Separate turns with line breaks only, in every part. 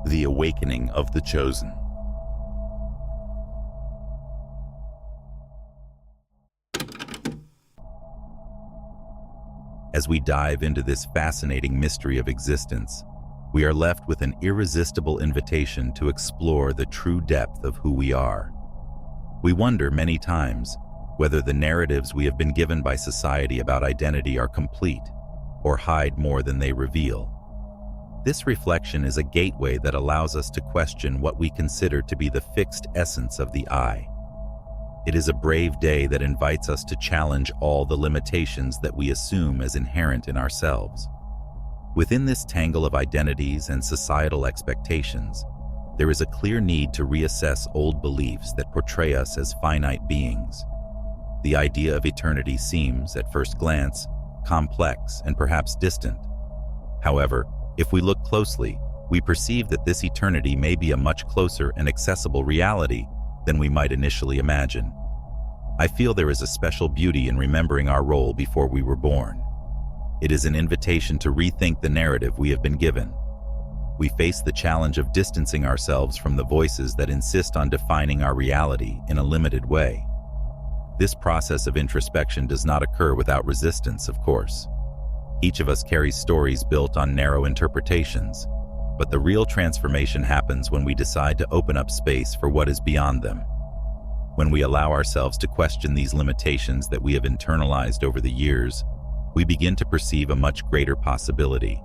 The Awakening of the Chosen. As we dive into this fascinating mystery of existence, we are left with an irresistible invitation to explore the true depth of who we are. We wonder many times whether the narratives we have been given by society about identity are complete or hide more than they reveal. This reflection is a gateway that allows us to question what we consider to be the fixed essence of the I. It is a brave day that invites us to challenge all the limitations that we assume as inherent in ourselves. Within this tangle of identities and societal expectations, there is a clear need to reassess old beliefs that portray us as finite beings. The idea of eternity seems, at first glance, complex and perhaps distant. However, if we look closely, we perceive that this eternity may be a much closer and accessible reality than we might initially imagine. I feel there is a special beauty in remembering our role before we were born. It is an invitation to rethink the narrative we have been given. We face the challenge of distancing ourselves from the voices that insist on defining our reality in a limited way. This process of introspection does not occur without resistance, of course. Each of us carries stories built on narrow interpretations, but the real transformation happens when we decide to open up space for what is beyond them. When we allow ourselves to question these limitations that we have internalized over the years, we begin to perceive a much greater possibility.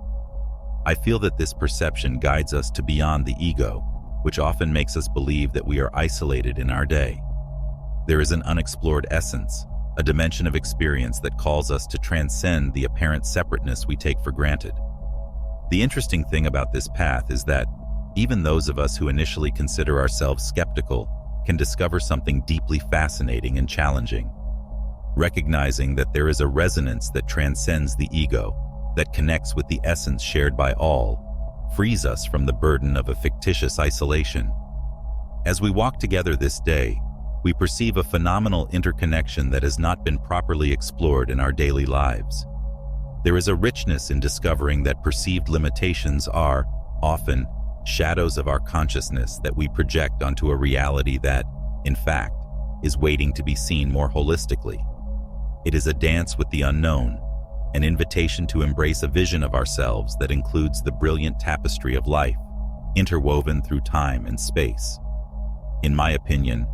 I feel that this perception guides us to beyond the ego, which often makes us believe that we are isolated in our day. There is an unexplored essence, a dimension of experience that calls us to transcend the apparent separateness we take for granted. The interesting thing about this path is that even those of us who initially consider ourselves skeptical can discover something deeply fascinating and challenging. Recognizing that there is a resonance that transcends the ego, that connects with the essence shared by all, frees us from the burden of a fictitious isolation. As we walk together this day, we perceive a phenomenal interconnection that has not been properly explored in our daily lives. There is a richness in discovering that perceived limitations are, often, shadows of our consciousness that we project onto a reality that, in fact, is waiting to be seen more holistically. It is a dance with the unknown, an invitation to embrace a vision of ourselves that includes the brilliant tapestry of life, interwoven through time and space. In my opinion,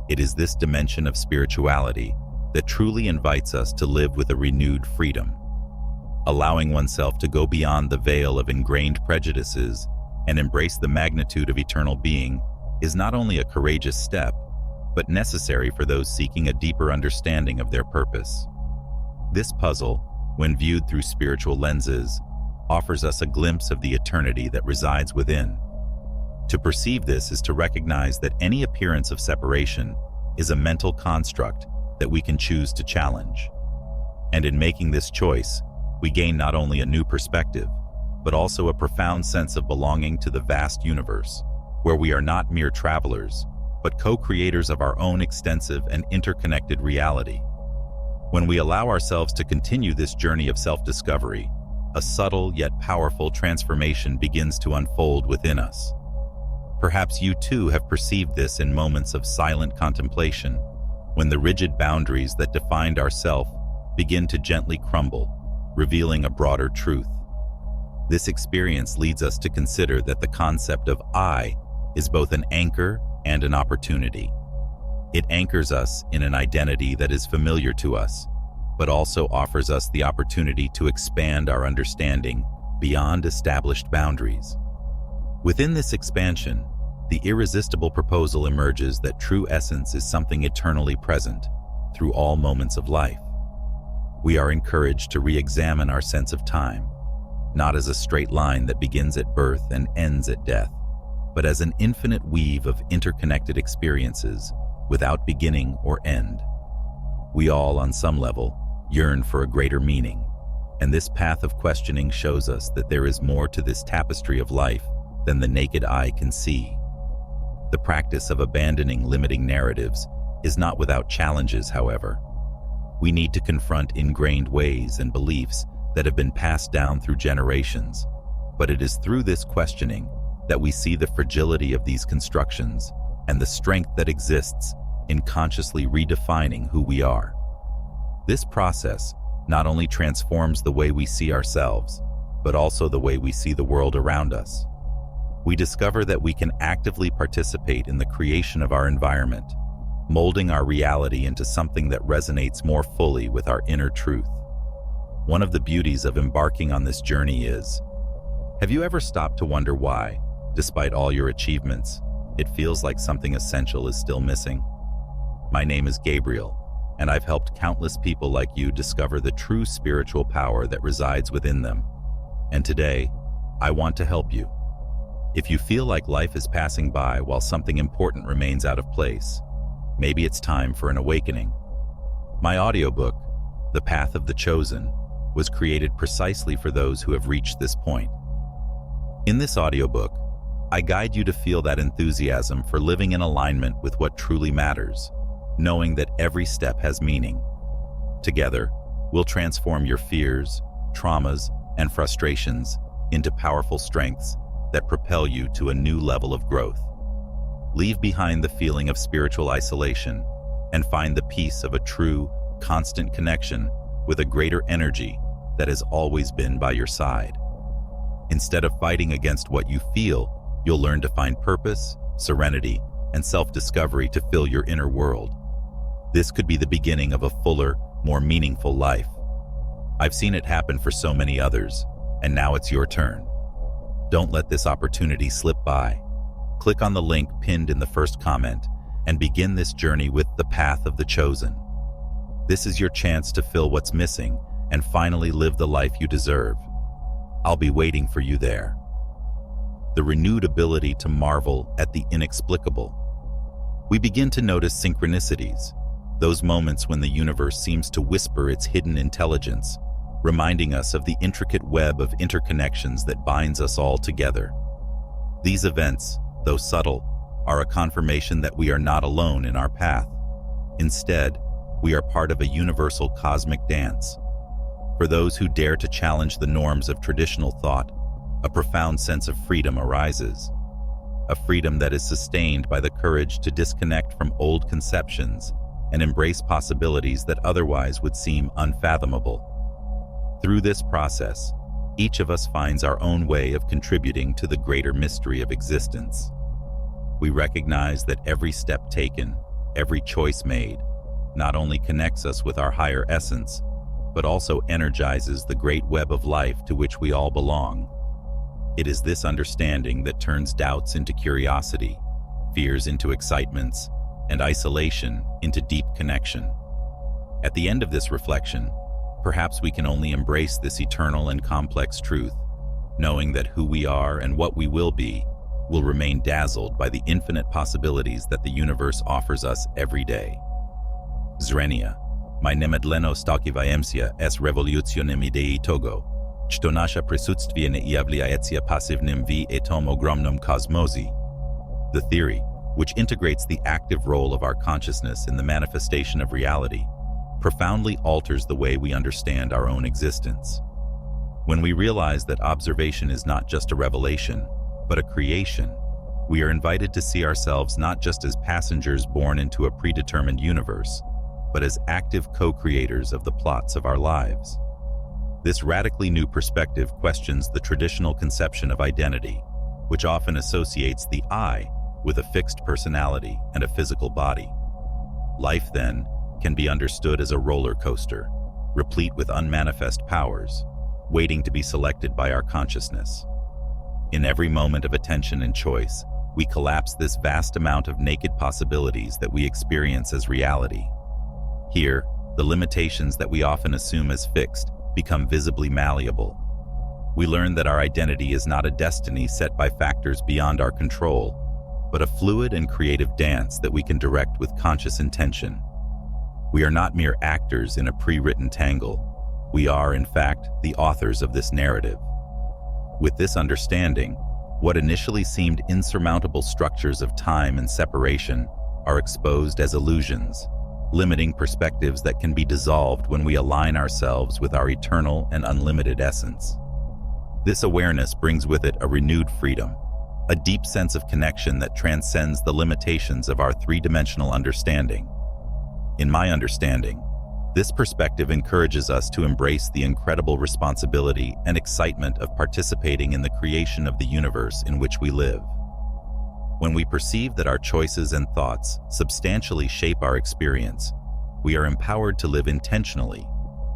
it is this dimension of spirituality that truly invites us to live with a renewed freedom. Allowing oneself to go beyond the veil of ingrained prejudices and embrace the magnitude of eternal being is not only a courageous step, but necessary for those seeking a deeper understanding of their purpose. This puzzle, when viewed through spiritual lenses, offers us a glimpse of the eternity that resides within. To perceive this is to recognize that any appearance of separation is a mental construct that we can choose to challenge. And in making this choice, we gain not only a new perspective, but also a profound sense of belonging to the vast universe, where we are not mere travelers, but co-creators of our own extensive and interconnected reality. When we allow ourselves to continue this journey of self-discovery, a subtle yet powerful transformation begins to unfold within us. Perhaps you too have perceived this in moments of silent contemplation, when the rigid boundaries that defined ourself begin to gently crumble, revealing a broader truth. This experience leads us to consider that the concept of I is both an anchor and an opportunity. It anchors us in an identity that is familiar to us, but also offers us the opportunity to expand our understanding beyond established boundaries. Within this expansion, the irresistible proposal emerges that true essence is something eternally present through all moments of life. We are encouraged to re-examine our sense of time, not as a straight line that begins at birth and ends at death, but as an infinite weave of interconnected experiences without beginning or end. We all, on some level, yearn for a greater meaning, and this path of questioning shows us that there is more to this tapestry of life than the naked eye can see. The practice of abandoning limiting narratives is not without challenges, however. We need to confront ingrained ways and beliefs that have been passed down through generations, but it is through this questioning that we see the fragility of these constructions and the strength that exists in consciously redefining who we are. This process not only transforms the way we see ourselves, but also the way we see the world around us. We discover that we can actively participate in the creation of our environment, molding our reality into something that resonates more fully with our inner truth. One of the beauties of embarking on this journey is, have you ever stopped to wonder why, despite all your achievements, it feels like something essential is still missing? My name is Gabriel, and I've helped countless people like you discover the true spiritual power that resides within them. And today, I want to help you. If you feel like life is passing by while something important remains out of place, maybe it's time for an awakening. My audiobook, The Path of the Chosen, was created precisely for those who have reached this point. In this audiobook, I guide you to feel that enthusiasm for living in alignment with what truly matters, knowing that every step has meaning. Together, we'll transform your fears, traumas, and frustrations into powerful strengths that propel you to a new level of growth. Leave behind the feeling of spiritual isolation and find the peace of a true, constant connection with a greater energy that has always been by your side. Instead of fighting against what you feel, you'll learn to find purpose, serenity, and self-discovery to fill your inner world. This could be the beginning of a fuller, more meaningful life. I've seen it happen for so many others, and now it's your turn. Don't let this opportunity slip by. Click on the link pinned in the first comment and begin this journey with The Path of the Chosen. This is your chance to fill what's missing and finally live the life you deserve. I'll be waiting for you there. The renewed ability to marvel at the inexplicable. We begin to notice synchronicities, those moments when the universe seems to whisper its hidden intelligence, reminding us of the intricate web of interconnections that binds us all together. These events, though subtle, are a confirmation that we are not alone in our path. Instead, we are part of a universal cosmic dance. For those who dare to challenge the norms of traditional thought, a profound sense of freedom arises. A freedom that is sustained by the courage to disconnect from old conceptions and embrace possibilities that otherwise would seem unfathomable. Through this process, each of us finds our own way of contributing to the greater mystery of existence. We recognize that every step taken, every choice made, not only connects us with our higher essence, but also energizes the great web of life to which we all belong. It is this understanding that turns doubts into curiosity, fears into excitements, and isolation into deep connection. At the end of this reflection, perhaps we can only embrace this eternal and complex truth, knowing that who we are and what we will be will remain dazzled by the infinite possibilities that the universe offers us every day. 😔READ. My nemedleno stalkiwająca s rewolucjonem idei togo, to nasza prysutstwie nie является pasywnym w этом ogromnym kosmosie. The theory, which integrates the active role of our consciousness in the manifestation of reality, profoundly alters the way we understand our own existence. When we realize that observation is not just a revelation, but a creation, we are invited to see ourselves not just as passengers born into a predetermined universe, but as active co-creators of the plots of our lives. This radically new perspective questions the traditional conception of identity, which often associates the I with a fixed personality and a physical body. Life, then, can be understood as a roller coaster, replete with unmanifest powers, waiting to be selected by our consciousness. In every moment of attention and choice, we collapse this vast amount of naked possibilities that we experience as reality. Here, the limitations that we often assume as fixed become visibly malleable. We learn that our identity is not a destiny set by factors beyond our control, but a fluid and creative dance that we can direct with conscious intention. We are not mere actors in a pre-written tangle. We are, in fact, the authors of this narrative. With this understanding, what initially seemed insurmountable structures of time and separation are exposed as illusions, limiting perspectives that can be dissolved when we align ourselves with our eternal and unlimited essence. This awareness brings with it a renewed freedom, a deep sense of connection that transcends the limitations of our three-dimensional understanding. In my understanding, this perspective encourages us to embrace the incredible responsibility and excitement of participating in the creation of the universe in which we live. When we perceive that our choices and thoughts substantially shape our experience, we are empowered to live intentionally,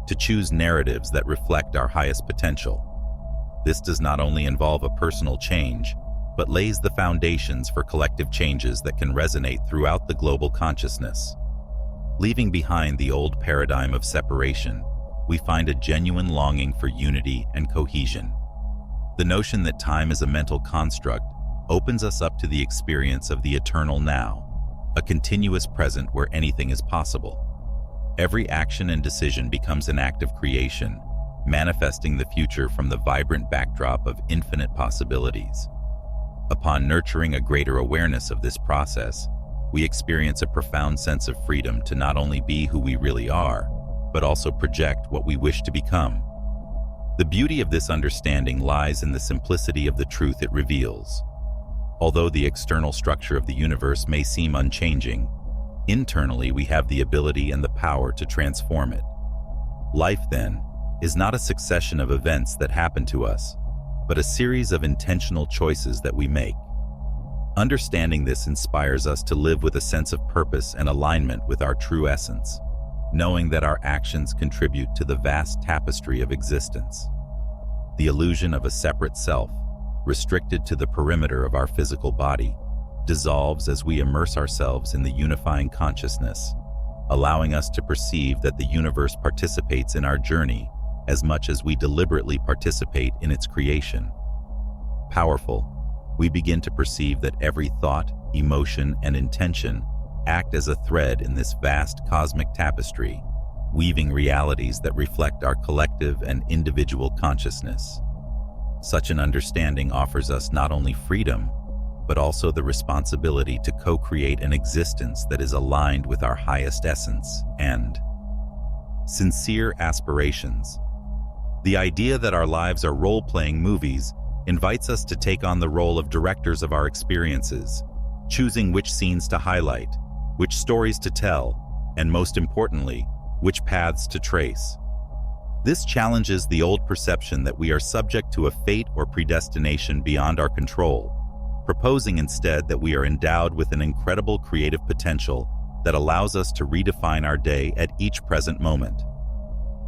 to choose narratives that reflect our highest potential. This does not only involve a personal change, but lays the foundations for collective changes that can resonate throughout the global consciousness. Leaving behind the old paradigm of separation, we find a genuine longing for unity and cohesion. The notion that time is a mental construct opens us up to the experience of the eternal now, a continuous present where anything is possible. Every action and decision becomes an act of creation, manifesting the future from the vibrant backdrop of infinite possibilities. Upon nurturing a greater awareness of this process, we experience a profound sense of freedom to not only be who we really are, but also project what we wish to become. The beauty of this understanding lies in the simplicity of the truth it reveals. Although the external structure of the universe may seem unchanging, internally we have the ability and the power to transform it. Life, then, is not a succession of events that happen to us, but a series of intentional choices that we make. Understanding this inspires us to live with a sense of purpose and alignment with our true essence, knowing that our actions contribute to the vast tapestry of existence. The illusion of a separate self, restricted to the perimeter of our physical body, dissolves as we immerse ourselves in the unifying consciousness, allowing us to perceive that the universe participates in our journey as much as we deliberately participate in its creation. Powerful, we begin to perceive that every thought, emotion, and intention act as a thread in this vast cosmic tapestry, weaving realities that reflect our collective and individual consciousness. Such an understanding offers us not only freedom, but also the responsibility to co-create an existence that is aligned with our highest essence and sincere aspirations. The idea that our lives are role-playing movies invites us to take on the role of directors of our experiences, choosing which scenes to highlight, which stories to tell, and most importantly, which paths to trace. This challenges the old perception that we are subject to a fate or predestination beyond our control, proposing instead that we are endowed with an incredible creative potential that allows us to redefine our day at each present moment.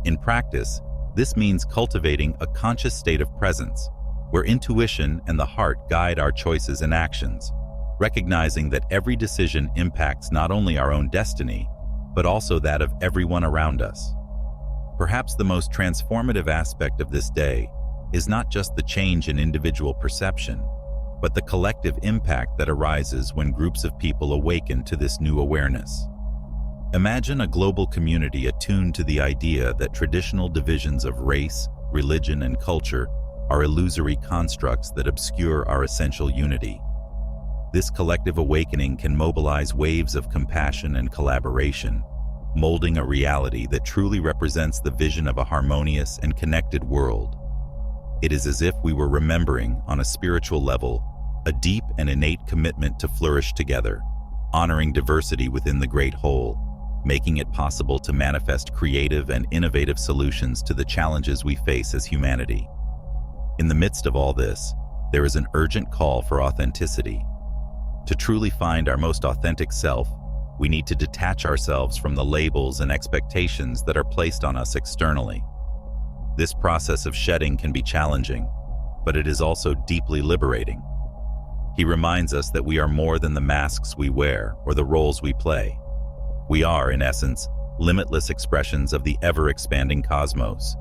In practice, this means cultivating a conscious state of presence, where intuition and the heart guide our choices and actions, recognizing that every decision impacts not only our own destiny, but also that of everyone around us. Perhaps the most transformative aspect of this day is not just the change in individual perception, but the collective impact that arises when groups of people awaken to this new awareness. Imagine a global community attuned to the idea that traditional divisions of race, religion, and culture are illusory constructs that obscure our essential unity. This collective awakening can mobilize waves of compassion and collaboration, molding a reality that truly represents the vision of a harmonious and connected world. It is as if we were remembering, on a spiritual level, a deep and innate commitment to flourish together, honoring diversity within the great whole, making it possible to manifest creative and innovative solutions to the challenges we face as humanity. In the midst of all this, there is an urgent call for authenticity. To truly find our most authentic self, we need to detach ourselves from the labels and expectations that are placed on us externally. This process of shedding can be challenging, but it is also deeply liberating. He reminds us that we are more than the masks we wear or the roles we play. We are, in essence, limitless expressions of the ever-expanding cosmos.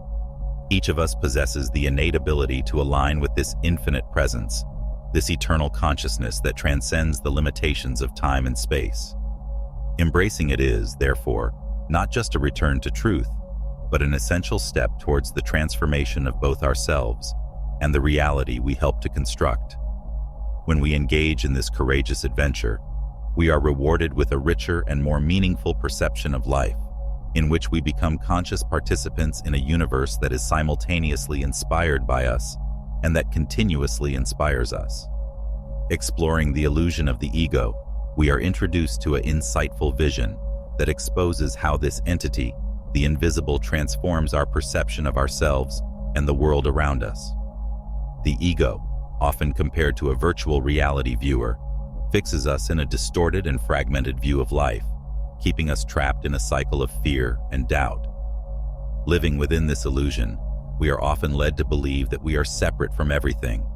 Each of us possesses the innate ability to align with this infinite presence, this eternal consciousness that transcends the limitations of time and space. Embracing it is, therefore, not just a return to truth, but an essential step towards the transformation of both ourselves and the reality we help to construct. When we engage in this courageous adventure, we are rewarded with a richer and more meaningful perception of life, in which we become conscious participants in a universe that is simultaneously inspired by us and that continuously inspires us. Exploring the illusion of the ego, we are introduced to an insightful vision that exposes how this entity, the invisible, transforms our perception of ourselves and the world around us. The ego, often compared to a virtual reality viewer, fixes us in a distorted and fragmented view of life, keeping us trapped in a cycle of fear and doubt. Living within this illusion, we are often led to believe that we are separate from everything,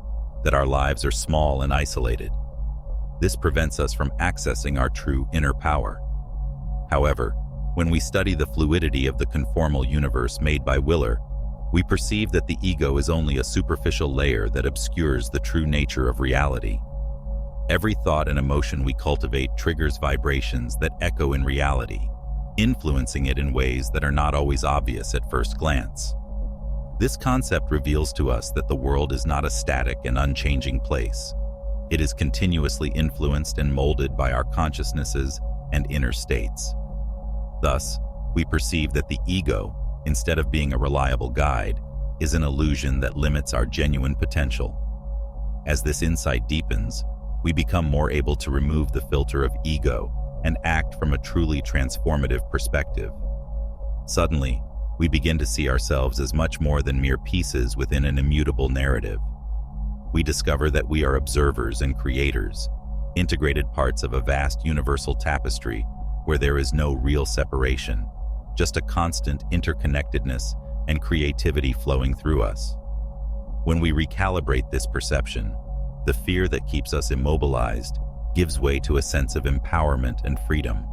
that our lives are small and isolated. This prevents us from accessing our true inner power. However, when we study the fluidity of the conformal universe made by 𝖔READ, we perceive that the ego is only a superficial layer that obscures the true nature of reality. Every thought and emotion we cultivate triggers vibrations that echo in reality, influencing it in ways that are not always obvious at first glance. This concept reveals to us that the world is not a static and unchanging place. It is continuously influenced and molded by our consciousnesses and inner states. Thus, we perceive that the ego, instead of being a reliable guide, is an illusion that limits our genuine potential. As this insight deepens, we become more able to remove the filter of ego and act from a truly transformative perspective. Suddenly, we begin to see ourselves as much more than mere pieces within an immutable narrative. We discover that we are observers and creators, integrated parts of a vast universal tapestry where there is no real separation, just a constant interconnectedness and creativity flowing through us. When we recalibrate this perception, the fear that keeps us immobilized gives way to a sense of empowerment and freedom.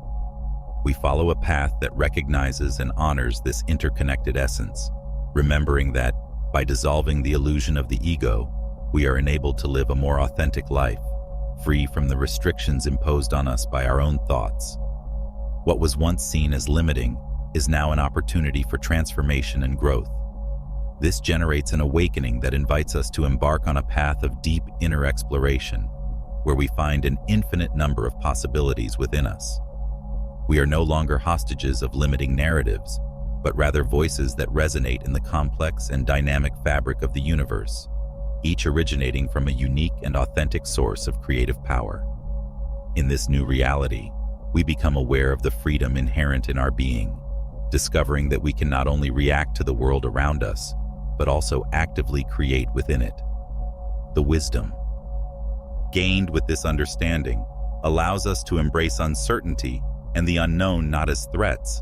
We follow a path that recognizes and honors this interconnected essence, remembering that, by dissolving the illusion of the ego, we are enabled to live a more authentic life, free from the restrictions imposed on us by our own thoughts. What was once seen as limiting is now an opportunity for transformation and growth. This generates an awakening that invites us to embark on a path of deep inner exploration, where we find an infinite number of possibilities within us. We are no longer hostages of limiting narratives, but rather voices that resonate in the complex and dynamic fabric of the universe, each originating from a unique and authentic source of creative power. In this new reality, we become aware of the freedom inherent in our being, discovering that we can not only react to the world around us, but also actively create within it. The wisdom gained with this understanding allows us to embrace uncertainty and the unknown not as threats,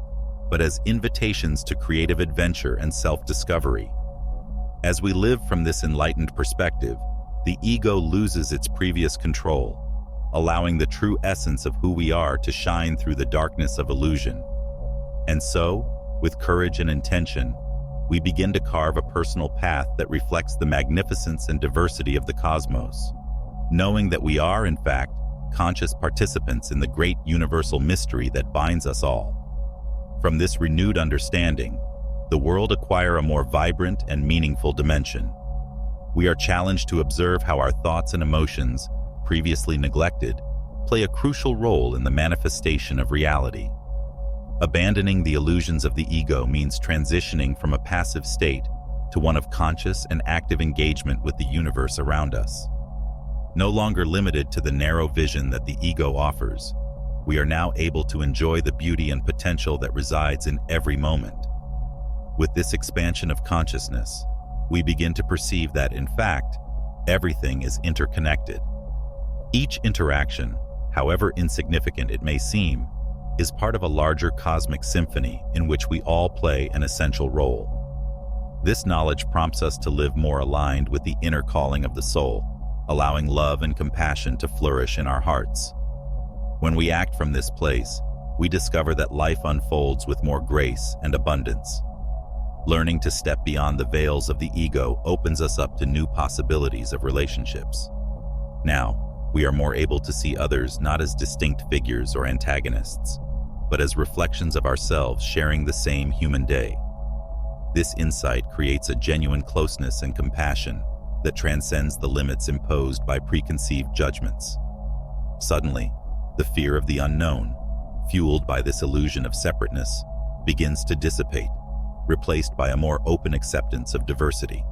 but as invitations to creative adventure and self-discovery. As we live from this enlightened perspective, the ego loses its previous control, allowing the true essence of who we are to shine through the darkness of illusion. And so, with courage and intention, we begin to carve a personal path that reflects the magnificence and diversity of the cosmos, knowing that we are, in fact, conscious participants in the great universal mystery that binds us all. From this renewed understanding, the world acquires a more vibrant and meaningful dimension. We are challenged to observe how our thoughts and emotions, previously neglected, play a crucial role in the manifestation of reality. Abandoning the illusions of the ego means transitioning from a passive state to one of conscious and active engagement with the universe around us. No longer limited to the narrow vision that the ego offers, we are now able to enjoy the beauty and potential that resides in every moment. With this expansion of consciousness, we begin to perceive that, in fact, everything is interconnected. Each interaction, however insignificant it may seem, is part of a larger cosmic symphony in which we all play an essential role. This knowledge prompts us to live more aligned with the inner calling of the soul, allowing love and compassion to flourish in our hearts. When we act from this place, we discover that life unfolds with more grace and abundance. Learning to step beyond the veils of the ego opens us up to new possibilities of relationships. Now, we are more able to see others not as distinct figures or antagonists, but as reflections of ourselves sharing the same human day. This insight creates a genuine closeness and compassion that transcends the limits imposed by preconceived judgments. Suddenly, the fear of the unknown, fueled by this illusion of separateness, begins to dissipate, replaced by a more open acceptance of diversity.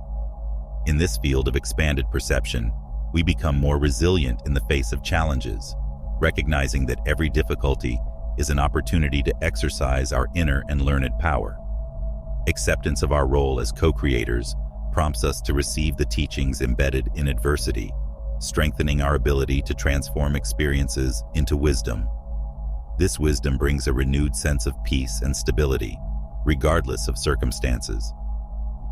In this field of expanded perception, we become more resilient in the face of challenges, recognizing that every difficulty is an opportunity to exercise our inner and learned power. Acceptance of our role as co-creators prompts us to receive the teachings embedded in adversity, strengthening our ability to transform experiences into wisdom. This wisdom brings a renewed sense of peace and stability, regardless of circumstances.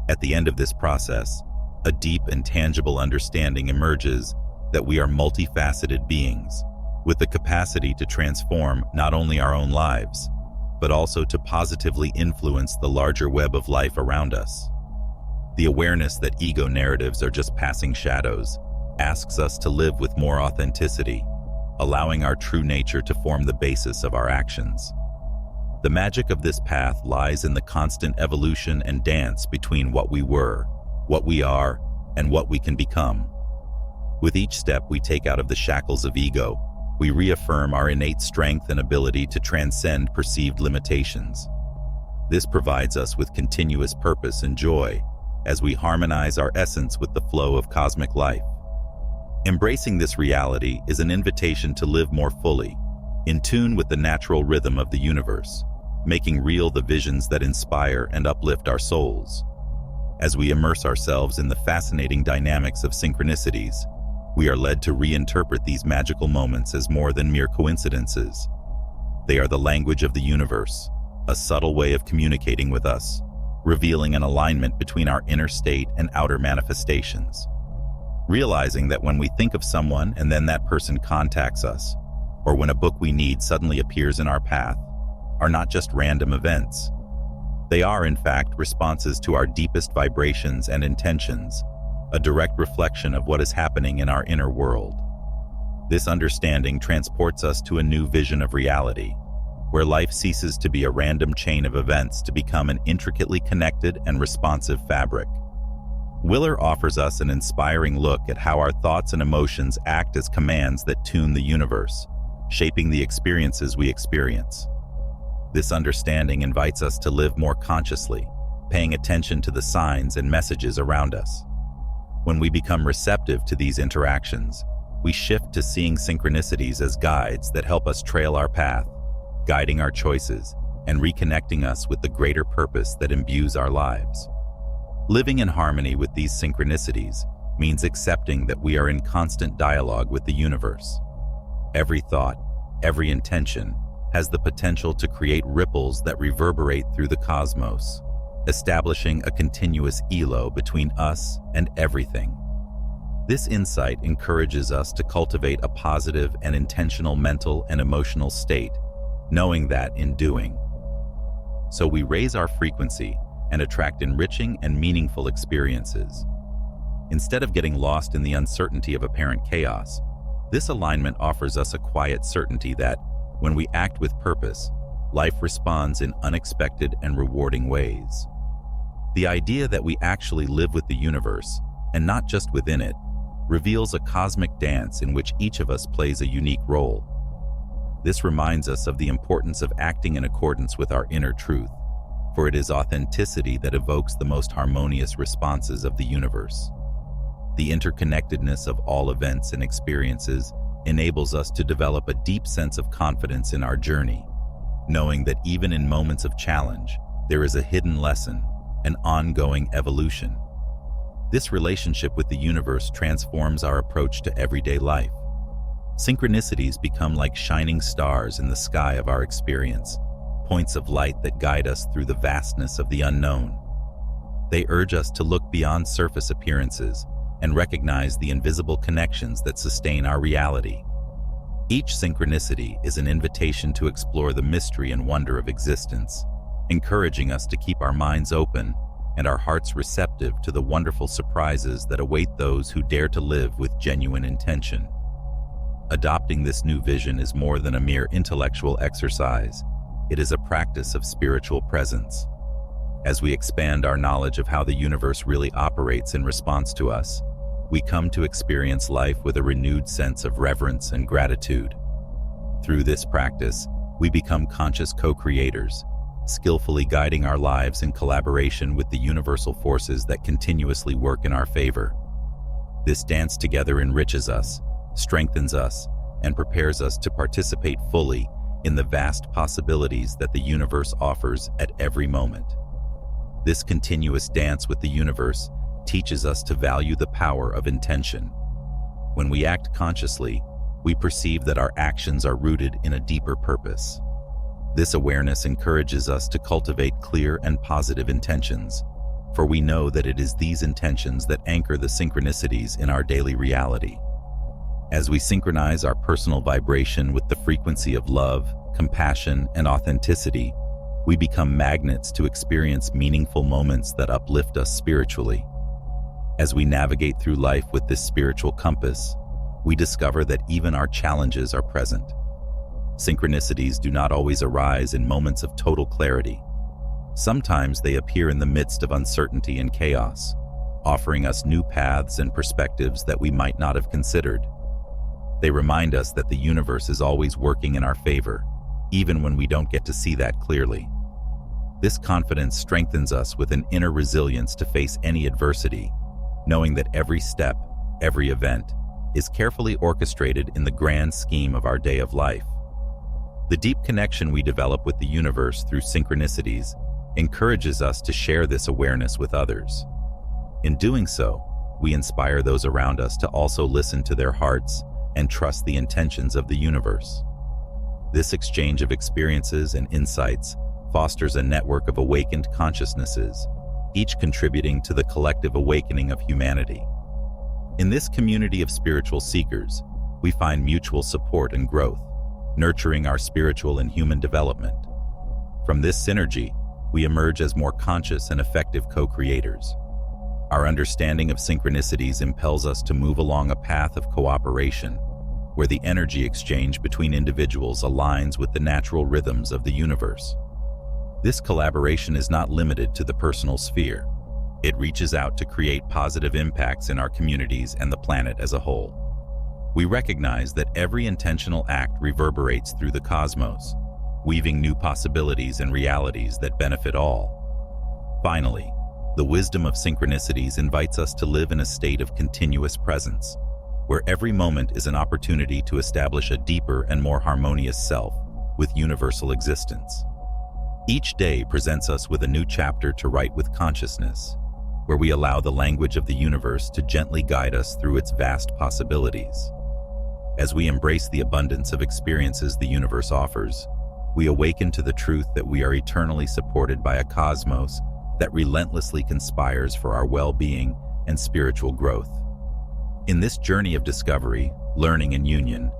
At the end of this process, a deep and tangible understanding emerges that we are multifaceted beings, with the capacity to transform not only our own lives, but also to positively influence the larger web of life around us. The awareness that ego narratives are just passing shadows asks us to live with more authenticity, allowing our true nature to form the basis of our actions. The magic of this path lies in the constant evolution and dance between what we were, what we are, and what we can become. With each step we take out of the shackles of ego, we reaffirm our innate strength and ability to transcend perceived limitations. This provides us with continuous purpose and joy as we harmonize our essence with the flow of cosmic life. Embracing this reality is an invitation to live more fully, in tune with the natural rhythm of the universe, making real the visions that inspire and uplift our souls. As we immerse ourselves in the fascinating dynamics of synchronicities, we are led to reinterpret these magical moments as more than mere coincidences. They are the language of the universe, a subtle way of communicating with us, revealing an alignment between our inner state and outer manifestations. Realizing that when we think of someone and then that person contacts us, or when a book we need suddenly appears in our path, are not just random events. They are, in fact, responses to our deepest vibrations and intentions, a direct reflection of what is happening in our inner world. This understanding transports us to a new vision of reality, where life ceases to be a random chain of events to become an intricately connected and responsive fabric. Willer offers us an inspiring look at how our thoughts and emotions act as commands that tune the universe, shaping the experiences we experience. This understanding invites us to live more consciously, paying attention to the signs and messages around us. When we become receptive to these interactions, we shift to seeing synchronicities as guides that help us trail our path, guiding our choices and reconnecting us with the greater purpose that imbues our lives. Living in harmony with these synchronicities means accepting that we are in constant dialogue with the universe. Every thought, every intention, has the potential to create ripples that reverberate through the cosmos, establishing a continuous elo between us and everything. This insight encourages us to cultivate a positive and intentional mental and emotional state, knowing that in doing so we raise our frequency and attract enriching and meaningful experiences. Instead of getting lost in the uncertainty of apparent chaos, this alignment offers us a quiet certainty that, when we act with purpose, life responds in unexpected and rewarding ways. The idea that we actually live with the universe, and not just within it, reveals a cosmic dance in which each of us plays a unique role. This reminds us of the importance of acting in accordance with our inner truth, for it is authenticity that evokes the most harmonious responses of the universe. The interconnectedness of all events and experiences enables us to develop a deep sense of confidence in our journey, knowing that even in moments of challenge, there is a hidden lesson, an ongoing evolution. This relationship with the universe transforms our approach to everyday life. Synchronicities become like shining stars in the sky of our experience, points of light that guide us through the vastness of the unknown. They urge us to look beyond surface appearances and recognize the invisible connections that sustain our reality. Each synchronicity is an invitation to explore the mystery and wonder of existence, encouraging us to keep our minds open and our hearts receptive to the wonderful surprises that await those who dare to live with genuine intention. Adopting this new vision is more than a mere intellectual exercise. It is a practice of spiritual presence. As we expand our knowledge of how the universe really operates in response to us, we come to experience life with a renewed sense of reverence and gratitude. Through this practice, we become conscious co-creators, skillfully guiding our lives in collaboration with the universal forces that continuously work in our favor. This dance together enriches us, strengthens us, and prepares us to participate fully in the vast possibilities that the universe offers at every moment. This continuous dance with the universe teaches us to value the power of intention. When we act consciously, we perceive that our actions are rooted in a deeper purpose. This awareness encourages us to cultivate clear and positive intentions, for we know that it is these intentions that anchor the synchronicities in our daily reality. As we synchronize our personal vibration with the frequency of love, compassion, and authenticity, we become magnets to experience meaningful moments that uplift us spiritually. As we navigate through life with this spiritual compass, we discover that even our challenges are present. Synchronicities do not always arise in moments of total clarity. Sometimes they appear in the midst of uncertainty and chaos, offering us new paths and perspectives that we might not have considered. They remind us that the universe is always working in our favor, even when we don't get to see that clearly. This confidence strengthens us with an inner resilience to face any adversity, knowing that every step, every event, is carefully orchestrated in the grand scheme of our day of life. The deep connection we develop with the universe through synchronicities encourages us to share this awareness with others. In doing so, we inspire those around us to also listen to their hearts and trust the intentions of the universe. This exchange of experiences and insights fosters a network of awakened consciousnesses, each contributing to the collective awakening of humanity. In this community of spiritual seekers, we find mutual support and growth, nurturing our spiritual and human development. From this synergy, we emerge as more conscious and effective co-creators. Our understanding of synchronicities impels us to move along a path of cooperation, where the energy exchange between individuals aligns with the natural rhythms of the universe. This collaboration is not limited to the personal sphere. It reaches out to create positive impacts in our communities and the planet as a whole. We recognize that every intentional act reverberates through the cosmos, weaving new possibilities and realities that benefit all. Finally, the wisdom of synchronicities invites us to live in a state of continuous presence, where every moment is an opportunity to establish a deeper and more harmonious self with universal existence. Each day presents us with a new chapter to write with consciousness, where we allow the language of the universe to gently guide us through its vast possibilities. As we embrace the abundance of experiences the universe offers, we awaken to the truth that we are eternally supported by a cosmos that relentlessly conspires for our well-being and spiritual growth. In this journey of discovery, learning, and union,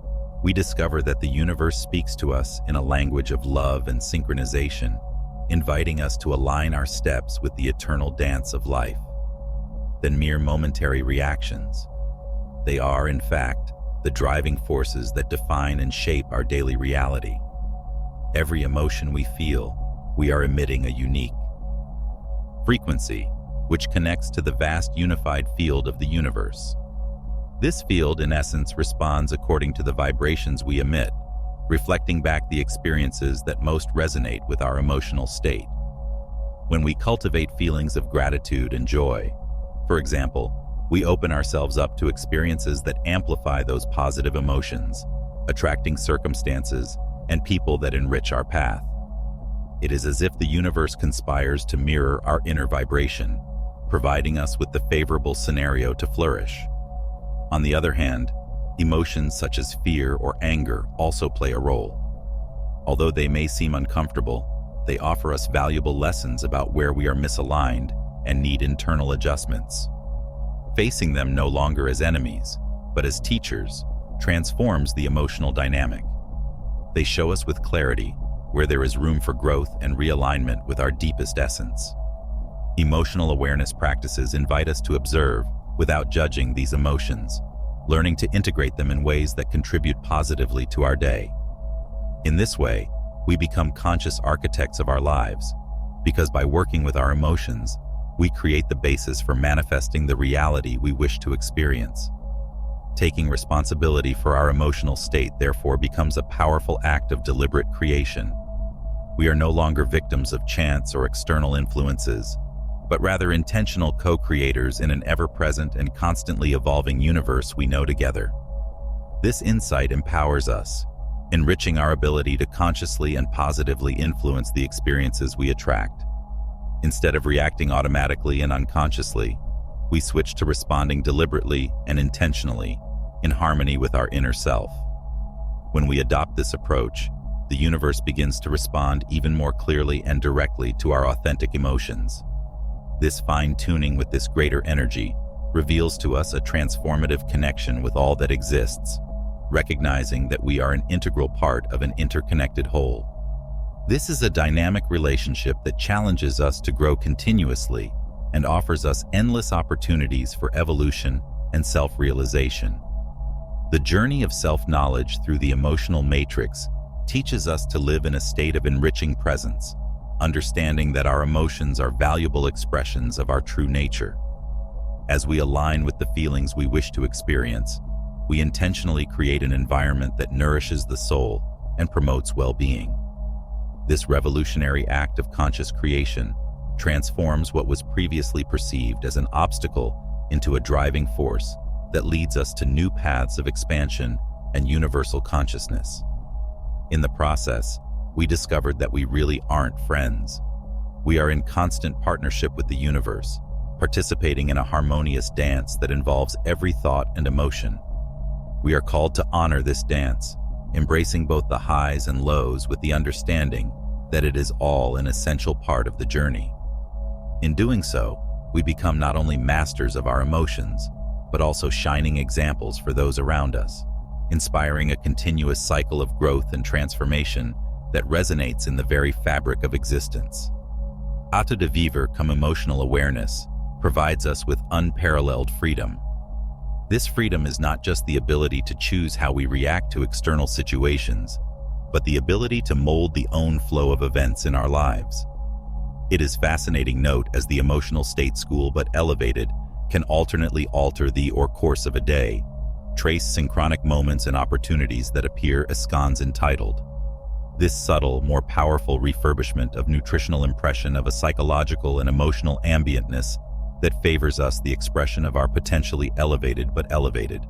we discover that the universe speaks to us in a language of love and synchronization, inviting us to align our steps with the eternal dance of life. Than mere momentary reactions. They are, in fact, the driving forces that define and shape our daily reality. Every emotion we feel, we are emitting a unique frequency, which connects to the vast unified field of the universe. This field, in essence, responds according to the vibrations we emit, reflecting back the experiences that most resonate with our emotional state. When we cultivate feelings of gratitude and joy, for example, we open ourselves up to experiences that amplify those positive emotions, attracting circumstances and people that enrich our path. It is as if the universe conspires to mirror our inner vibration, providing us with the favorable scenario to flourish. On the other hand, emotions such as fear or anger also play a role. Although they may seem uncomfortable, they offer us valuable lessons about where we are misaligned and need internal adjustments. Facing them no longer as enemies, but as teachers, transforms the emotional dynamic. They show us with clarity where there is room for growth and realignment with our deepest essence. Emotional awareness practices invite us to observe without judging these emotions, learning to integrate them in ways that contribute positively to our day. In this way, we become conscious architects of our lives, because by working with our emotions, we create the basis for manifesting the reality we wish to experience. Taking responsibility for our emotional state, therefore, becomes a powerful act of deliberate creation. We are no longer victims of chance or external influences, but rather intentional co-creators in an ever-present and constantly evolving universe we know together. This insight empowers us, enriching our ability to consciously and positively influence the experiences we attract. Instead of reacting automatically and unconsciously, we switch to responding deliberately and intentionally, in harmony with our inner self. When we adopt this approach, the universe begins to respond even more clearly and directly to our authentic emotions. This fine-tuning with this greater energy reveals to us a transformative connection with all that exists, recognizing that we are an integral part of an interconnected whole. This is a dynamic relationship that challenges us to grow continuously and offers us endless opportunities for evolution and self-realization. The journey of self-knowledge through the emotional matrix teaches us to live in a state of enriching presence, understanding that our emotions are valuable expressions of our true nature. As we align with the feelings we wish to experience, we intentionally create an environment that nourishes the soul and promotes well-being. This revolutionary act of conscious creation transforms what was previously perceived as an obstacle into a driving force that leads us to new paths of expansion and universal consciousness. In the process, we discovered that we really aren't friends. We are in constant partnership with the universe, participating in a harmonious dance that involves every thought and emotion. We are called to honor this dance, embracing both the highs and lows with the understanding that it is all an essential part of the journey. In doing so, we become not only masters of our emotions, but also shining examples for those around us, inspiring a continuous cycle of growth and transformation that resonates in the very fabric of existence. 𖣔READ, come emotional awareness, provides us with unparalleled freedom. This freedom is not just the ability to choose how we react to external situations, but the ability to mold the own flow of events in our lives. It is fascinating note as the emotional state school but elevated can alternately alter the or course of a day, trace synchronic moments and opportunities that appear ensconce entitled. This subtle, more powerful refurbishment of nutritional impression of a psychological and emotional ambientness that favors us the expression of our potentially elevated but elevated.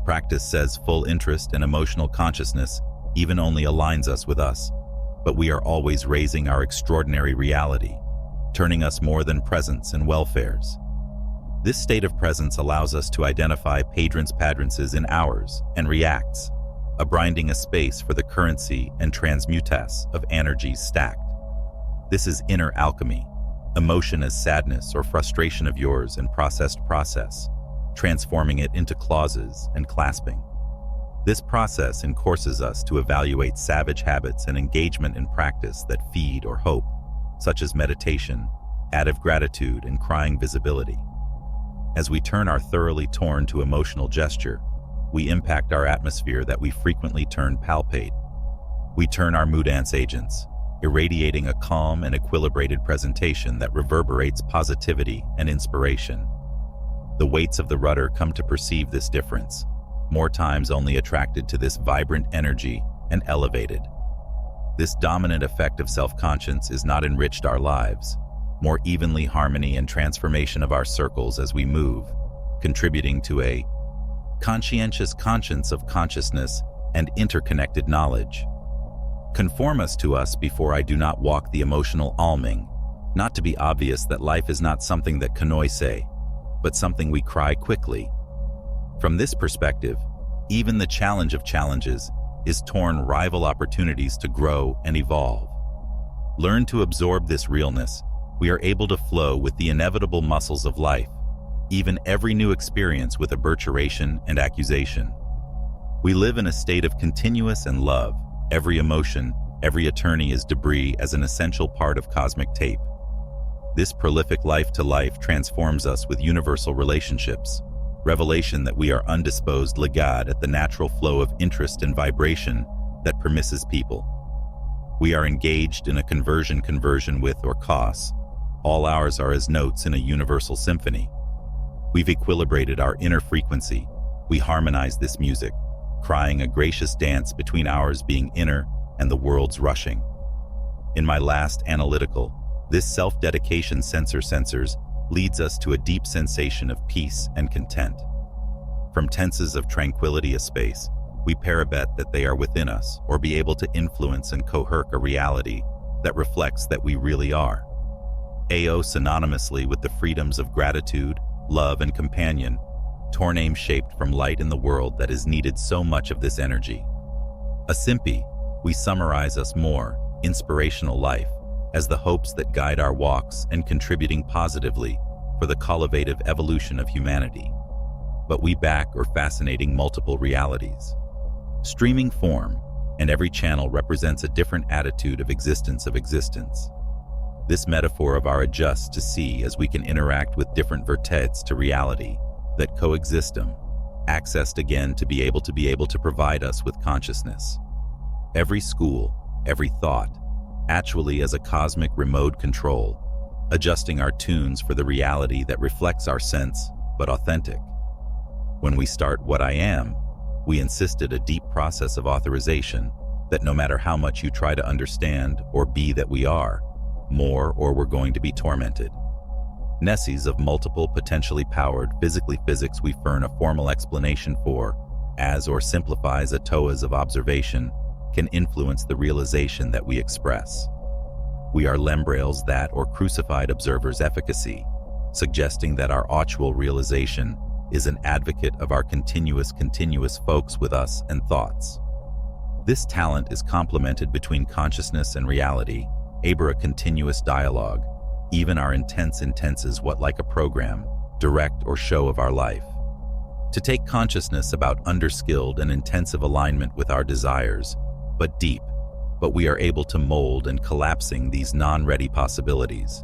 Practice says full interest and emotional consciousness even only aligns us with us, but we are always raising our extraordinary reality, turning us more than presence and welfares. This state of presence allows us to identify padrances in ours and reacts, abrinding a space for the currency and transmutas of energies stacked. This is inner alchemy, emotion as sadness or frustration of yours and process, transforming it into clauses and clasping. This process encourages us to evaluate savage habits and engagement in practice that feed or hope, such as meditation, active gratitude, and crying visibility. As we turn our thoroughly torn to emotional gesture, we impact our atmosphere that we frequently turn palpate. We turn our moodance agents, irradiating a calm and equilibrated presentation that reverberates positivity and inspiration. The weights of the rudder come to perceive this difference, more times only attracted to this vibrant energy and elevated. This dominant effect of self-conscience is not enriched our lives, more evenly harmony and transformation of our circles as we move, contributing to a conscientious conscience of consciousness and interconnected knowledge. Conform us to us before I do not walk the emotional alming, not to be obvious that life is not something that say, but something we cry quickly. From this perspective, even the challenge of challenges is torn rival opportunities to grow and evolve. Learn to absorb this realness. We are able to flow with the inevitable muscles of life, even every new experience with aberration and accusation. We live in a state of continuous and love. Every emotion, every attorney is debris as an essential part of cosmic tape. This prolific life-to-life transforms us with universal relationships, revelation that we are undisposed 𖣔READ at the natural flow of interest and vibration that permisses people. We are engaged in a conversion with or cause. All ours are as notes in a universal symphony. We've equilibrated our inner frequency. We harmonize this music, crying a gracious dance between ours being inner and the world's rushing. In my last analytical, This self-dedication sensors leads us to a deep sensation of peace and content. From tenses of tranquility a space, we parabet that they are within us or be able to influence and cohere a reality that reflects that we really are. AO synonymously with the freedoms of gratitude, love, and companion, torname shaped from light in the world that is needed so much of this energy. A simpi, we summarize us more, inspirational life, as the hopes that guide our walks and contributing positively for the cultivative evolution of humanity. But we back or fascinating multiple realities. Streaming form, and every channel represents a different attitude of existence. This metaphor of our adjusts to see as we can interact with different verteds to reality that coexist accessed again to be able to provide us with consciousness. Every school, every thought, actually as a cosmic remote control, adjusting our tunes for the reality that reflects our sense, but authentic. When we start What I Am, we insisted a deep process of authorization that no matter how much you try to understand or be that we are, more or we're going to be tormented. Nessies of multiple potentially powered physics we furn a formal explanation for, as or simplifies a toas of observation, can influence the realization that we express. We are lembrails that or crucified observers efficacy, suggesting that our actual realization is an advocate of our continuous folks with us and thoughts. This talent is complemented between consciousness and reality, a continuous dialogue, even our intenses what like a program, direct or show of our life. To take consciousness about underskilled and intensive alignment with our desires, but deep, but we are able to mold and collapsing these non-ready possibilities.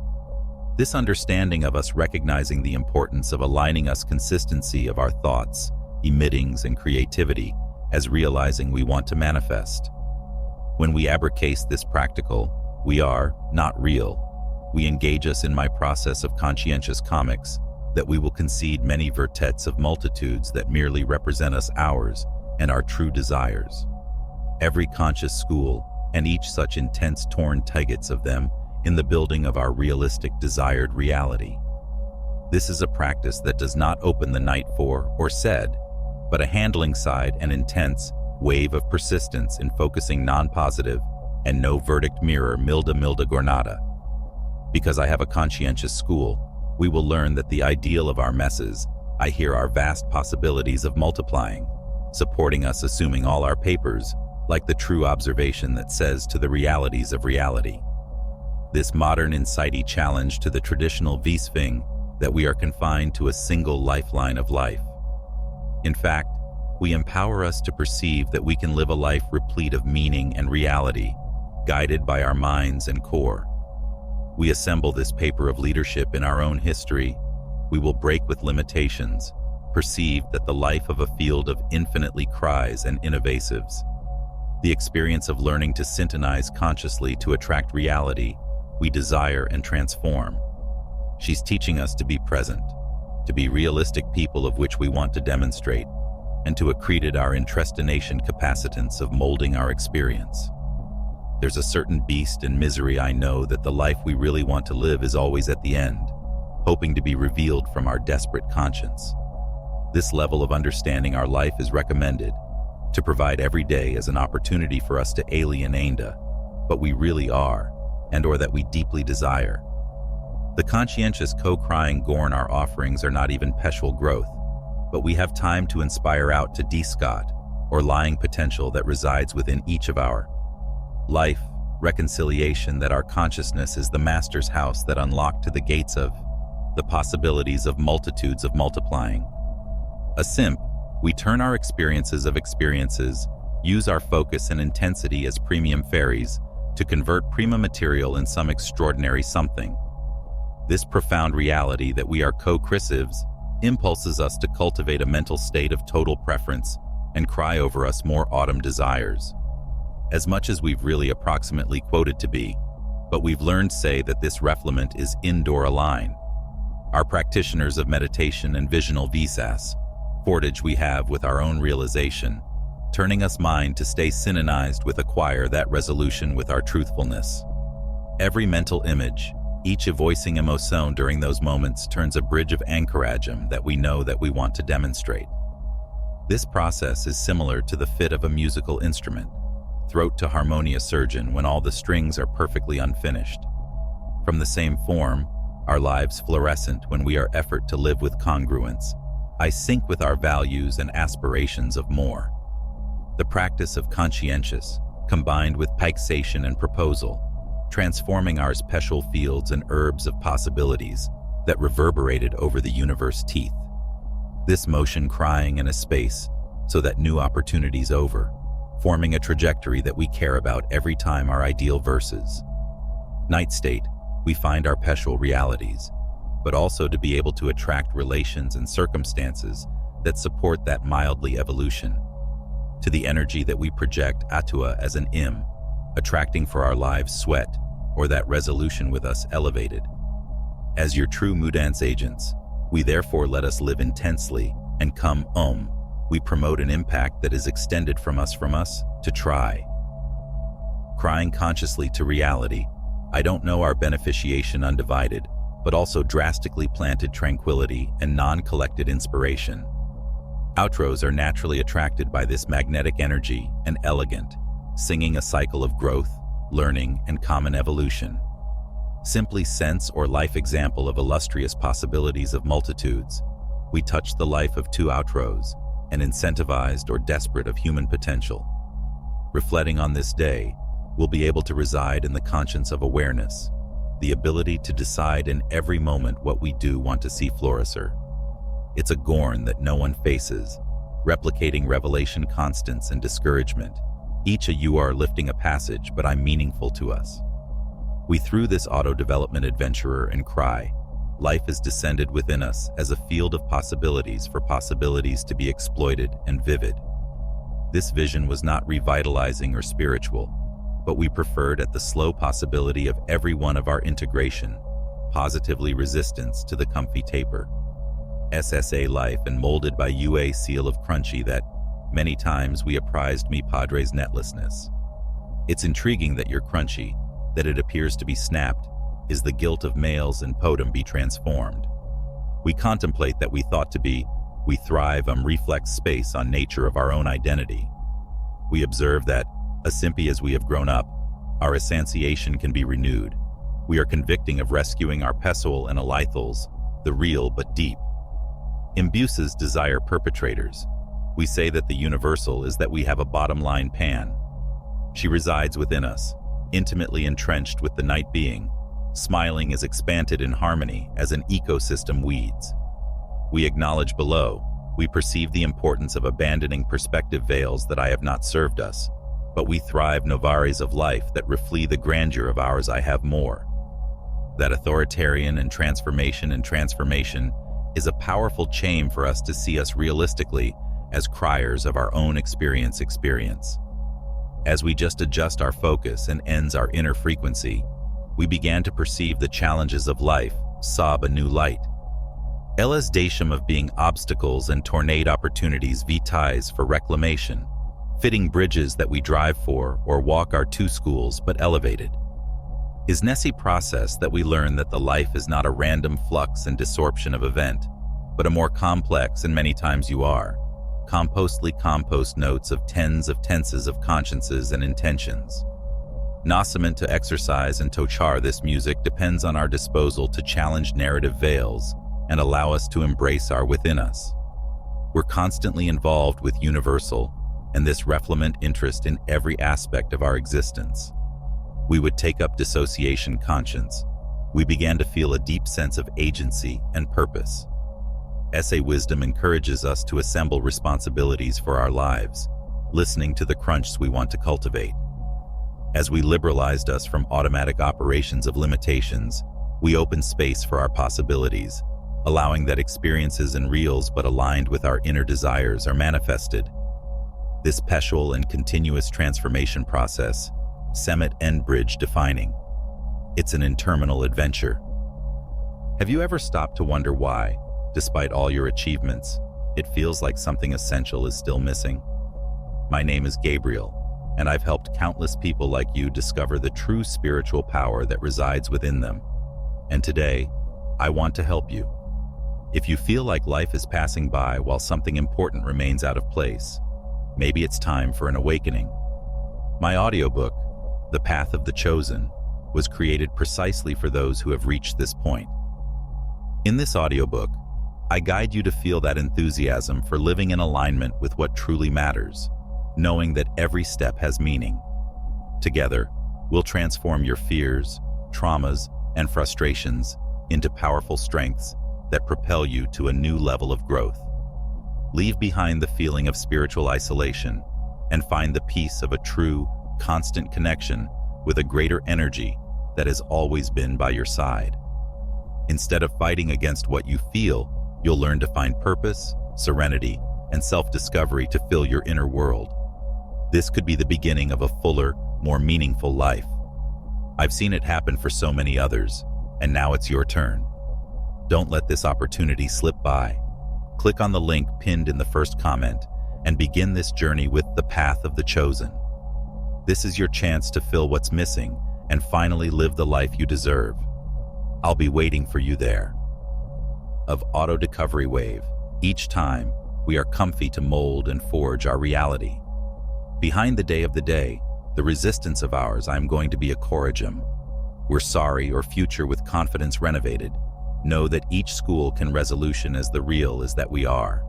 This understanding of us recognizing the importance of aligning us consistency of our thoughts, emittings, and creativity as realizing we want to manifest. When we abracase this practical, we are not real. We engage us in my process of conscientious comics that we will concede many vertets of multitudes that merely represent us ours and our true desires. Every conscious school and each such intense torn tiggets of them in the building of our realistic desired reality. This is a practice that does not open the night for or said, but a handling side and intense wave of persistence in focusing non-positive and no verdict mirror milda gornada. Because I have a conscientious school, we will learn that the ideal of our messes, I hear our vast possibilities of multiplying, supporting us assuming all our papers, like the true observation that says to the realities of reality. This modern insighty challenge to the traditional 𣔔READ that we are confined to a single lifeline of life. In fact, we empower us to perceive that we can live a life replete of meaning and reality, guided by our minds and core. We assemble this paper of leadership in our own history. We will break with limitations, perceive that the life of a field of infinitely cries and innovatives. The experience of learning to syntonize consciously to attract reality we desire and transform. She's teaching us to be present, to be realistic people of which we want to demonstrate, and to accredit our intrestination capacitance of molding our experience. There's a certain beast and misery I know that the life we really want to live is always at the end, hoping to be revealed from our desperate conscience. This level of understanding our life is recommended to provide every day as an opportunity for us to alienate but we really are, and or that we deeply desire. The conscientious co-crying gorn our offerings are not even petual growth, but we have time to inspire out to descot, or lying potential that resides within each of our life, reconciliation that our consciousness is the master's house that unlocked to the gates of the possibilities of multitudes of multiplying. A simp, we turn our experiences, use our focus and intensity as premium fairies to convert prima material in some extraordinary something. This profound reality that we are co-crisives impulses us to cultivate a mental state of total preference and cry over us more autumn desires. As much as we've really approximately quoted to be, but we've learned say that this reflement is indoor align. Our practitioners of meditation and visional visas, fortage we have with our own realization, turning us mind to stay synonized with acquire that resolution with our truthfulness. Every mental image, Each voicing emotion during those moments turns a bridge of anchorage that we know that we want to demonstrate. This process is similar to the fit of a musical instrument, throat to harmonia surgeon when all the strings are perfectly unfinished. From the same form, our lives fluorescent when we are effort to live with congruence. I sync with our values and aspirations of more. The practice of conscientious, combined with fixation and proposal, transforming our special fields and herbs of possibilities that reverberated over the universe teeth. This motion crying in a space so that new opportunities over, forming a trajectory that we care about every time our ideal verses. Night state, we find our special realities, but also to be able to attract relations and circumstances that support that mildly evolution. To the energy that we project atua as an im, attracting for our lives sweat, or that resolution with us elevated. As your true moodance agents, we therefore let us live intensely and come we promote an impact that is extended from us to try. Crying consciously to reality, I don't know our beneficiation undivided, but also drastically planted tranquility and non-collected inspiration. Outros are naturally attracted by this magnetic energy and elegant, singing a cycle of growth, learning, and common evolution. Simply sense or life example of illustrious possibilities of multitudes, we touch the life of two outros, and incentivized or desperate of human potential. Reflecting on this day, we'll be able to reside in the conscience of awareness, the ability to decide in every moment what we do want to see flourisher. It's a gorn that no one faces, replicating revelation constants and discouragement. Each of you are lifting a passage, but I'm meaningful to us. We through this auto-development adventurer and cry, life is descended within us as a field of possibilities for possibilities to be exploited and vivid. This vision was not revitalizing or spiritual, but we preferred at the slow possibility of every one of our integration, positively resistance to the comfy taper. SSA life and molded by UA seal of crunchy that many times we apprised me padre's netlessness. It's intriguing that you're crunchy, that it appears to be snapped, is the guilt of males and podum be transformed. We contemplate that we thought to be, we thrive reflex space on nature of our own identity. We observe that, as simply as we have grown up, our association can be renewed. We are convicting of rescuing our pessoal and alithals, the real but deep. Imbuses desire perpetrators. We say that the universal is that we have a bottom line pan. She resides within us, intimately entrenched with the night being, smiling is expanded in harmony as an ecosystem weeds. We acknowledge below, we perceive the importance of abandoning perspective veils that I have not served us, but we thrive novaries of life that reflect the grandeur of ours I have more. That authoritarian and transformation is a powerful chain for us to see us realistically as criers of our own experience. As we just adjust our focus and ends our inner frequency, we began to perceive the challenges of life, sob a new light. Ella's dacium of being obstacles and tornado opportunities vitais for reclamation, fitting bridges that we drive for or walk our two schools but elevated. Is Nessie process that we learn that the life is not a random flux and desorption of event, but a more complex and many times you are, compostly compost notes of tens of tenses of consciences and intentions. Nasciment to exercise and tochar this music depends on our disposal to challenge narrative veils and allow us to embrace our within us. We're constantly involved with universal and this reflement interest in every aspect of our existence. We would take up dissociation conscience. We began to feel a deep sense of agency and purpose. SA wisdom encourages us to assemble responsibilities for our lives, listening to the crunches we want to cultivate. As we liberalized us from automatic operations of limitations, we opened space for our possibilities, allowing that experiences and reals but aligned with our inner desires are manifested. This special and continuous transformation process, Summit End Bridge defining. It's an interminable adventure. Have you ever stopped to wonder why, despite all your achievements, it feels like something essential is still missing? My name is Gabriel, and I've helped countless people like you discover the true spiritual power that resides within them. and today, I want to help you. If you feel like life is passing by while something important remains out of place, maybe it's time for an awakening. My audiobook, The Path of the Chosen, was created precisely for those who have reached this point. In this audiobook, I guide you to feel that enthusiasm for living in alignment with what truly matters, knowing that every step has meaning. Together, we'll transform your fears, traumas, and frustrations into powerful strengths that propel you to a new level of growth. Leave behind the feeling of spiritual isolation and find the peace of a true, constant connection with a greater energy that has always been by your side. Instead of fighting against what you feel, you'll learn to find purpose, serenity, and self-discovery to fill your inner world. This could be the beginning of a fuller, more meaningful life. I've seen it happen for so many others, and now it's your turn. Don't let this opportunity slip by. Click on the link pinned in the first comment and begin this journey with The Path of the Chosen. This is your chance to fill what's missing and finally live the life you deserve. I'll be waiting for you there. Of 𖣔READ, each time we are comfy to mold and forge our reality. Behind the day of the day, the resistance of ours, I'm going to be a 𖣔READ. We're sorry or future with confidence renovated. Know that each school can resolution as the real is that we are.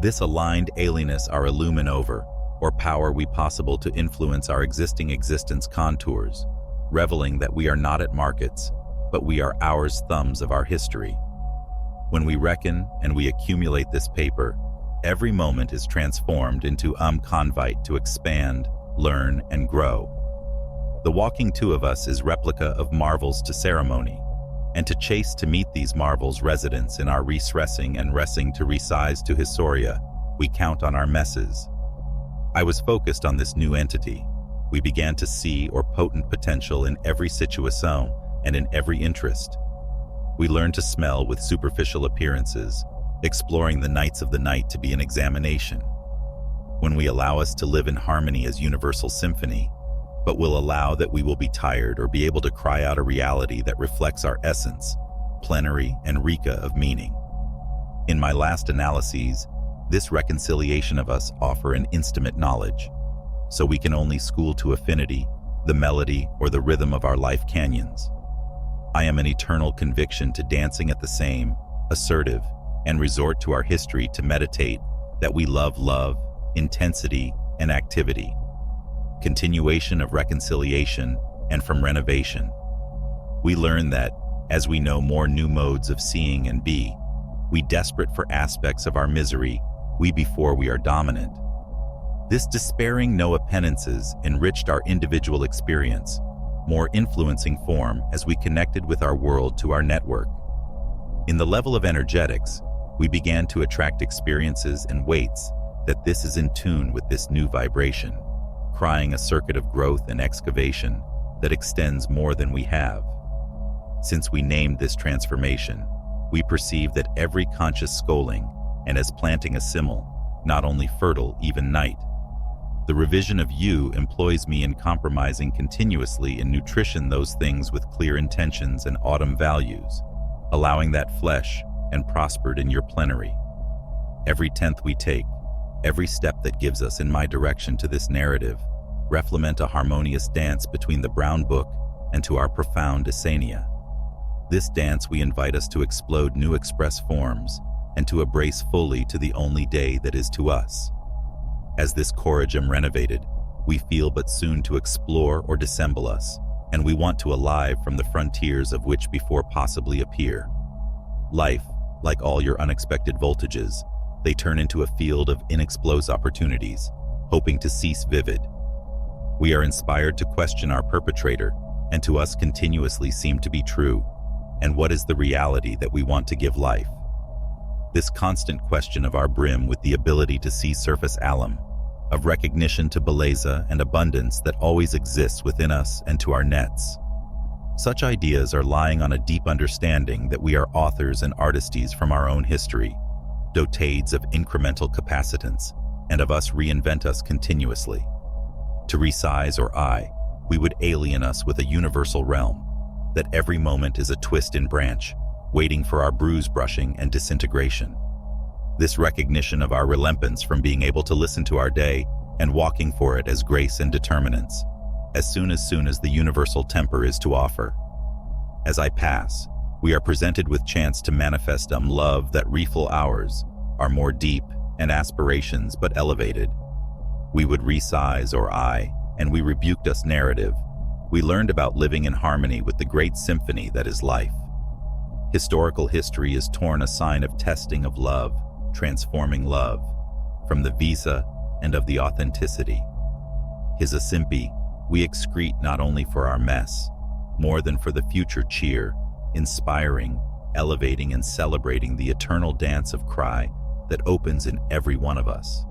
This aligned alienness our illumin over, or power we possible to influence our existing existence contours, reveling that we are not at markets, but we are ours thumbs of our history. When we reckon and we accumulate this paper, every moment is transformed into COMMENT�g to expand, learn, and grow. The walking two of us is replica of marvels to ceremony, and to chase to meet these marvels residents in our resressing and ressing to resize to historia, we count on our messes. I was focused on this new entity. We began to see or potent potential in every situation and in every interest. We learned to smell with superficial appearances, exploring the nights of the night to be an examination. When we allow us to live in harmony as universal symphony, but will allow that we will be tired or be able to cry out a reality that reflects our essence, plenary and Rika of meaning. In my last analyses, this reconciliation of us offer an intimate knowledge, so we can only school to affinity, the melody or the rhythm of our life canyons. I am an eternal conviction to dancing at the same, assertive, and resort to our history to meditate that we love love, intensity, and activity. Continuation of reconciliation and from renovation. We learn that, as we know more new modes of seeing and be, we desperate for aspects of our misery, we before we are dominant. This despairing no penances enriched our individual experience, more influencing form as we connected with our world to our network. In the level of energetics, we began to attract experiences and weights that this is in tune with this new vibration, crying a circuit of growth and excavation that extends more than we have. Since we named this transformation, we perceive that every conscious scolding and as planting a simile, not only fertile, even night. The revision of you employs me in compromising continuously in nutrition those things with clear intentions and autumn values, allowing that flesh and prospered in your plenary. Every tenth we take, every step that gives us in my direction to this narrative, reflament a harmonious dance between the brown book and to our profound Asania. This dance we invite us to explode new express forms and to embrace fully to the only day that is to us. As this �READ renovated, we feel but soon to explore or dissemble us, and we want to alive from the frontiers of which before possibly appear. Life, like all your unexpected voltages, they turn into a field of inexplosive opportunities, hoping to cease vivid. We are inspired to question our perpetrator, and to us continuously seem to be true, and what is the reality that we want to give life. This constant question of our brim with the ability to see surface alum, of recognition to beleza and abundance that always exists within us and to our nets. Such ideas are lying on a deep understanding that we are authors and artistes from our own history, dotades of incremental capacitance, and of us reinvent us continuously. To resize or we would alien us with a universal realm, that every moment is a twist in branch, waiting for our bruise brushing and disintegration. This recognition of our reluctance from being able to listen to our day and walking for it as grace and determinants, as soon as the universal temper is to offer. As I pass, we are presented with chance to manifest love that refill ours, are more deep and aspirations but elevated. We would resize or and we rebuked us narrative. We learned about living in harmony with the great symphony that is life. Historical history is torn a sign of testing of love, transforming love, from the visa and of the authenticity. His asimpi, we excrete not only for our mess, more than for the future cheer, inspiring, elevating and celebrating the eternal dance of cry that opens in every one of us.